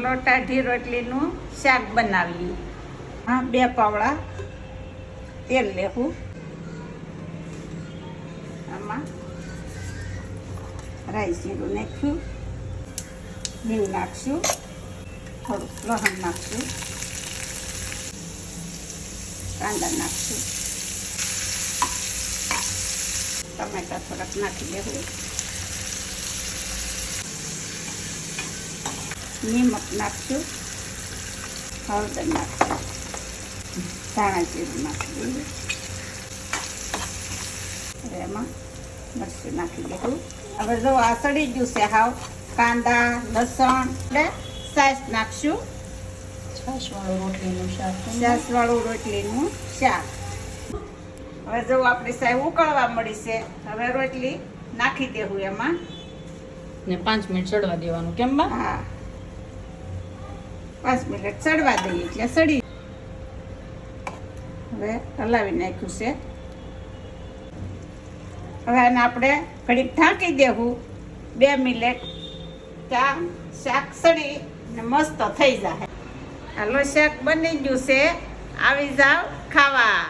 લોટ અઢી રોટલીનું શાક બનાવીએ. હા, 2 પાવડા તેલ લેવું. આમાં રાઈ જીરું નાખ્યું, હિંગ નાખશું, થોડુંક લસણ નાખશું, કાંદા નાખશું, ટમેટા થોડાક નાખી દેવું, નિમક નાખશું, હળદર નાખશું, ધાણા જીરું નાખી દઈએ. હવે એમાં મરચું નાખી દેવું. હવે જો આ સડી ગયું છે હાવ, કાંદા લસણ એટલે છાશ નાખશું. છાશવાળું રોટલીનું શાક. છાશવાળું રોટલીનું શાક. હવે જો આપણી સાહેબ ઉકળવા મળી છે, હવે રોટલી નાખી દેવું એમાં ને 5 મિનિટ ચડવા દેવાનું. કેમ બા? હા, 5 મિનિટ ચડવા દઈએ એટલે સડી. હવે હલાવી નાખ્યું છે. હવે આને આપણે ઘડીક ઢાંકી દેવું 2 મિનિટ. ત્યાં શાક સડી ને મસ્ત થઈ જાય. હાલો, શાક બની ગયું છે, આવી જાવ ખાવા.